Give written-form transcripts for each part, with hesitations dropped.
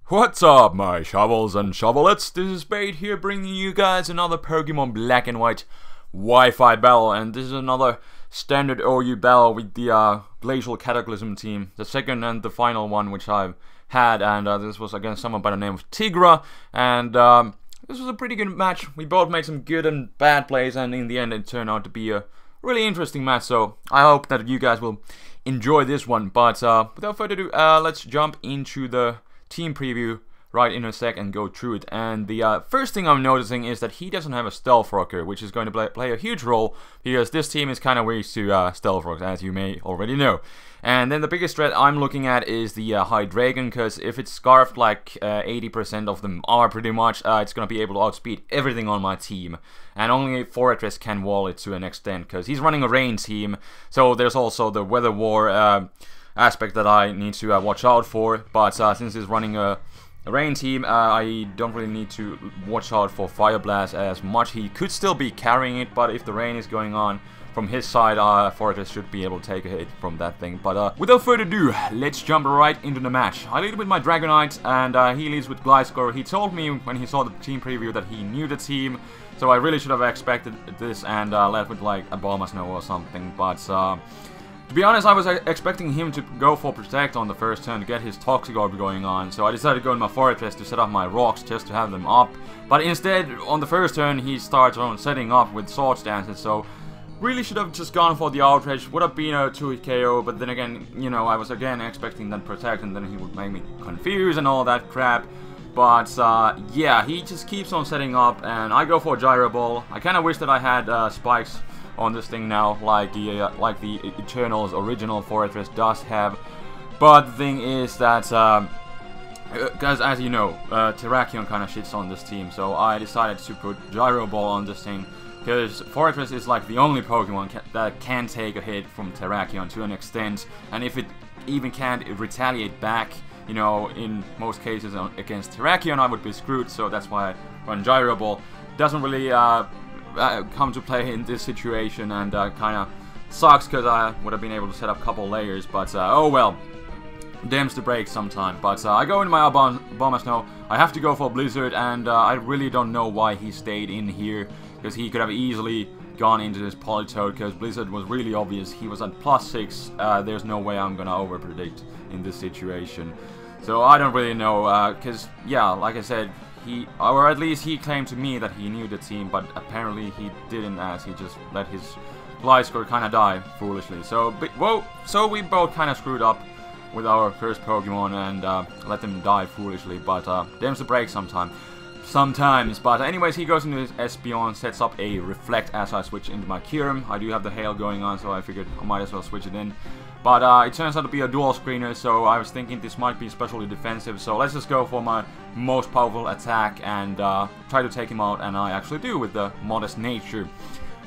What's up, my shovels and shovelets? This is Spade here, bringing you guys another Pokemon Black and White Wi-Fi battle, and this is another standard OU battle with the Glacial Cataclysm team, the second and the final one which I've had, and this was against someone by the name of Tigra, and this was a pretty good match. We both made some good and bad plays, and in the end it turned out to be a really interesting match, so I hope that you guys will enjoy this one. But without further ado, let's jump into the team preview right in a sec and go through it. And the first thing I'm noticing is that he doesn't have a Stealth Rocker, which is going to play a huge role because this team is kind of weak to Stealth Rocks, as you may already know. And then the biggest threat I'm looking at is the Hydreigon, because if it's Scarfed, like 80% of them are pretty much, it's going to be able to outspeed everything on my team. And only Fortress can wall it to an extent, because he's running a rain team, so there's also the Weather War aspect that I need to watch out for. But since he's running a rain team, I don't really need to watch out for Fire Blast as much. He could still be carrying it, but if the rain is going on from his side, Fortress should be able to take a hit from that thing. But without further ado, let's jump right into the match. I lead with my Dragonite, and he leads with Gliscor. He told me when he saw the team preview that he knew the team, so I really should have expected this and led with like a Bulmasnow or something. But to be honest, I was expecting him to go for Protect on the first turn to get his Toxic Orb going on, so I decided to go in my Fortress to set up my rocks just to have them up. But instead, on the first turn, he starts on setting up with Swords Dances, so really should have just gone for the Outrage. Would have been a 2-hit KO, but then again, you know, I was again expecting that Protect, and then he would make me confused and all that crap. But yeah, he just keeps on setting up, and I go for a Gyro Ball. I kind of wish that I had spikes on this thing now, like the Eternal's original Fortress does have. But the thing is that, guys, as you know, Terrakion kind of shits on this team, so I decided to put Gyro Ball on this thing, because Fortress is like the only Pokemon that can take a hit from Terrakion to an extent, and if it even can't retaliate back, you know, in most cases against Terrakion, I would be screwed, so that's why I run Gyro Ball. Doesn't really come to play in this situation, and kind of sucks because I would have been able to set up a couple layers, but oh well, damns the break sometime. But I go in my Bulmasnow. I have to go for Blizzard, and I really don't know why he stayed in here, because he could have easily gone into this Politoed, because Blizzard was really obvious. He was at +6. There's no way I'm gonna overpredict in this situation, so I don't really know, because yeah, like I said, he, or at least he claimed to me that he knew the team, but apparently he didn't, as he just let his Gliscor kind of die foolishly. So, so we both kind of screwed up with our first Pokemon and let them die foolishly. But damns the break sometimes. But anyways, he goes into his Espeon, sets up a Reflect as I switch into my Kyurem. I do have the Hail going on, so I figured I might as well switch it in. But it turns out to be a dual screener, so I was thinking this might be especially defensive, so let's just go for my most powerful attack and try to take him out, and I actually do with the Modest Nature.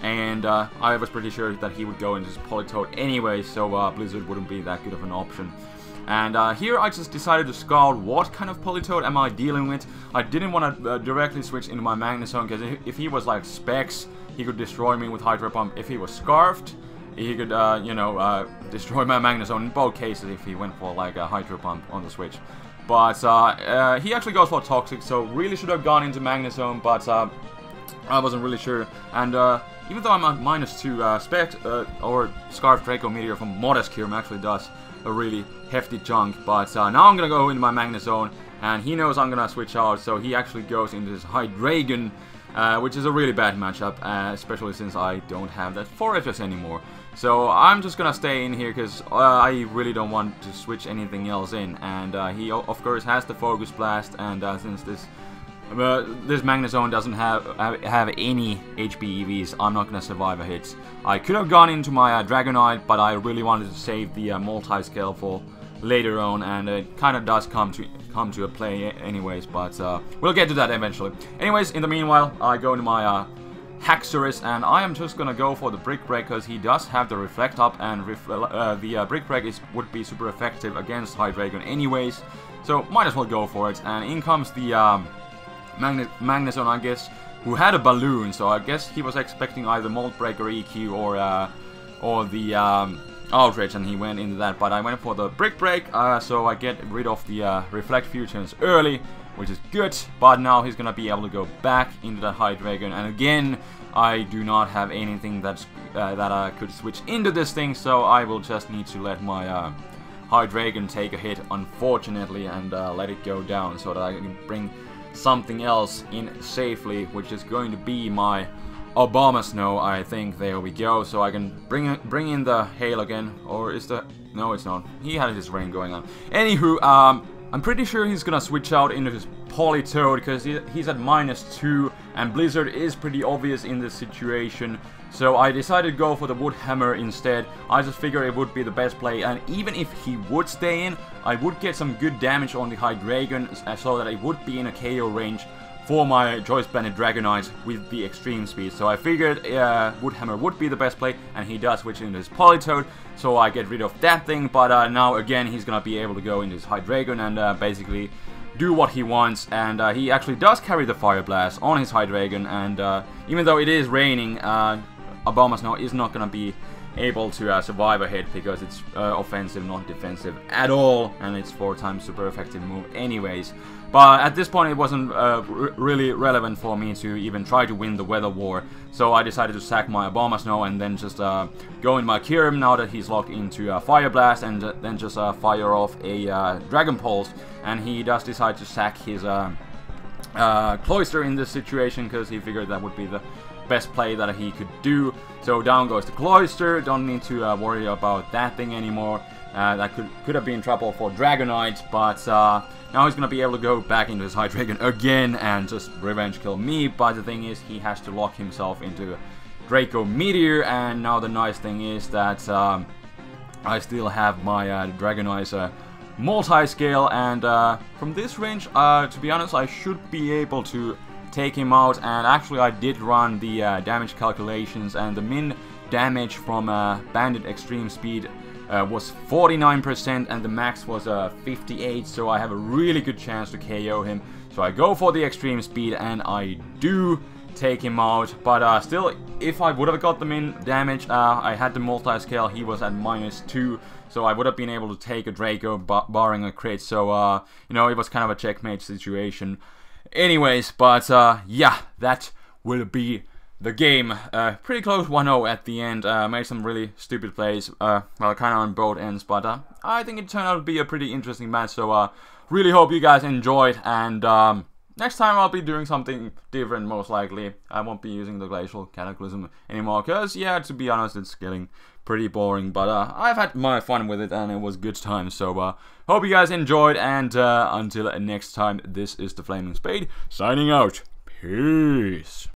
And I was pretty sure that he would go into his Politoed anyway, so Blizzard wouldn't be that good of an option. And here I just decided to scout what kind of Politoed am I dealing with. I didn't want to directly switch into my Magnezone, because if he was like Specs, he could destroy me with Hydro Pump. If he was Scarfed, he could, you know, destroy my Magnezone in both cases if he went for like a Hydro Pump on the switch. But he actually goes for Toxic, so really should have gone into Magnezone, but I wasn't really sure. And even though I'm at -2, Spect or Scarf Draco Meteor from Modest Kyurem actually does a really hefty chunk. But now I'm gonna go into my Magnezone, and he knows I'm gonna switch out, so he actually goes into his Hydreigon, which is a really bad matchup, especially since I don't have that Fortress anymore. So I'm just gonna stay in here, because I really don't want to switch anything else in. And he of course has the Focus Blast, and since this Magnezone doesn't have any HP EVs, I'm not gonna survive a hit. I could have gone into my Dragonite, but I really wanted to save the multi-scale for later on, and it kind of does come to a play anyways, but we'll get to that eventually. Anyways, in the meanwhile, I go into my Haxorus, and I am just gonna go for the Brick Break, because he does have the Reflect up, and the Brick Break would be super effective against Hydreigon anyways, so might as well go for it. And in comes the Magnezone, I guess, who had a Balloon, so I guess he was expecting either Molt Break or EQ or the outrage, and he went into that. But I went for the brick break, so I get rid of the reflect fusions early, which is good. But now he's gonna be able to go back into that High Dragon, and again, I do not have anything that's that I could switch into this thing, so I will just need to let my High Dragon take a hit, unfortunately, and let it go down so that I can bring something else in safely, which is going to be my Obama Snow, I think. There we go. So I can bring in the hail again, or is the... No, it's not. He had his rain going on. Anywho, I'm pretty sure he's gonna switch out into his Politoed, because he's at -2, and Blizzard is pretty obvious in this situation. So I decided to go for the Wood Hammer instead. I just figured it would be the best play, and even if he would stay in, I would get some good damage on the High Dragon, so that it would be in a KO range for my Choice Banded Dragonite with the extreme speed. So I figured Wood Hammer would be the best play, and he does switch into his Politoed, so I get rid of that thing. But now again, he's gonna be able to go into his High Dragon and basically do what he wants, and he actually does carry the Fire Blast on his High Dragon, and even though it is raining, Obama Snow is not gonna be able to survive a hit, because it's offensive, not defensive at all, and it's 4 times super effective move anyways. But at this point it wasn't really relevant for me to even try to win the Weather War, so I decided to sack my Obama Snow and then just go in my Kyurem now that he's locked into Fire Blast, and then just fire off a Dragon Pulse, and he does decide to sack his Cloyster in this situation, because he figured that would be the best play that he could do. So down goes the Cloyster, don't need to worry about that thing anymore. That could have been trouble for Dragonite, but now he's gonna be able to go back into his High Dragon again and just revenge kill me. But the thing is, he has to lock himself into Draco Meteor, and now the nice thing is that I still have my Dragonite's multi-scale, and from this range, to be honest, I should be able to take him out. And actually I did run the damage calculations, and the min damage from Banded Extreme Speed was 49%, and the max was 58, so I have a really good chance to KO him. So I go for the Extreme Speed, and I do take him out. But still, if I would have got the min damage, I had the multi-scale, he was at -2, so I would have been able to take a Draco barring a crit. So you know, it was kind of a checkmate situation anyways. But yeah, that will be the game. Pretty close 1-0 at the end. Made some really stupid plays, well, kind of on both ends, but I think it turned out to be a pretty interesting match. So really hope you guys enjoyed, and next time I'll be doing something different, most likely. I won't be using the Glacial Cataclysm anymore, because yeah, to be honest, it's getting pretty boring. But I've had my fun with it, and it was good time. So hope you guys enjoyed, and until next time, this is TheFlamingSpade signing out. Peace.